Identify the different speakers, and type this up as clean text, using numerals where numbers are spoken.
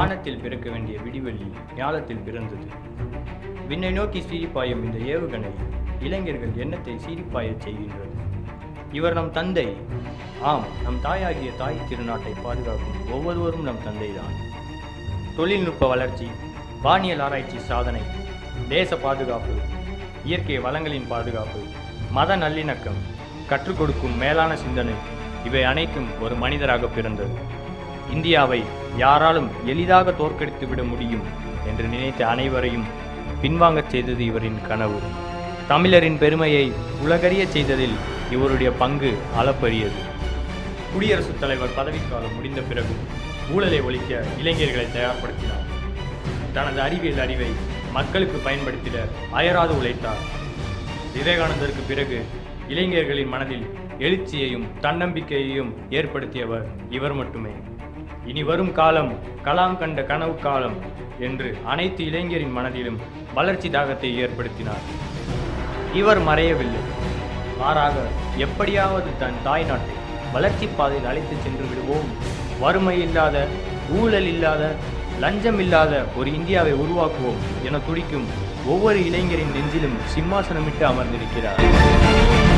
Speaker 1: வானத்தில் பிறக்க வேண்டிய விடிவெள்ளி ஞாலத்தில் பிறந்தது. விண்ணை நோக்கி சீரிப்பாயும் இந்த ஏவுகணை இளைஞர்கள் எண்ணத்தை சீரிப்பாயச் செய்கின்றது. இவர் நம் தந்தை. ஆம், நம் தாயாகிய தாய் திருநாட்டை பாதுகாக்கும் ஒவ்வொருவரும் நம் தந்தைதான். தொழில்நுட்ப வளர்ச்சி, வானியல் ஆராய்ச்சி சாதனை, தேச பாதுகாப்பு, இயற்கை வளங்களின் பாதுகாப்பு, மத நல்லிணக்கம், கற்றுக் கொடுக்கும் மேலான சிந்தனை, இவை அனைத்தும் ஒரு மனிதராக பிறந்தது. இந்தியாவை யாராலும் எளிதாக தோற்கடித்து விட முடியும் என்று நினைத்த அனைவரையும் பின்வாங்கச் செய்தது இவரின் கனவு. தமிழரின் பெருமையை உலகறிய செய்ததில் இவருடைய பங்கு அளப்பரியது. குடியரசுத் தலைவர் பதவிக்காலம் முடிந்த பிறகும் ஊழலை ஒழிக்க இளைஞர்களை தயார்படுத்தினார். தனது அறிவியல் அறிவை மக்களுக்கு பயன்படுத்திட அயராது உழைத்தார். விவேகானந்தருக்கு பிறகு இளைஞர்களின் மனதில் எழுச்சியையும் தன்னம்பிக்கையையும் ஏற்படுத்தியவர் இவர் மட்டுமே. இனி வரும் காலம் கலாம் கண்ட கனவு காலம் என்று அனைத்து இளைஞரின் மனதிலும் வளர்ச்சி தாகத்தை ஏற்படுத்தினார். இவர் மறையவில்லை. மாறாக எப்படியாவது தன் தாய் நாட்டை வளர்ச்சி பாதையில் அழைத்து சென்று விடுவோம், வறுமை இல்லாத, ஊழல் இல்லாத, லஞ்சம் இல்லாத ஒரு இந்தியாவை உருவாக்குவோம் என துடிக்கும் ஒவ்வொரு இளைஞரின் நெஞ்சிலும் சிம்மாசனமிட்டு அமர்ந்திருக்கிறார்.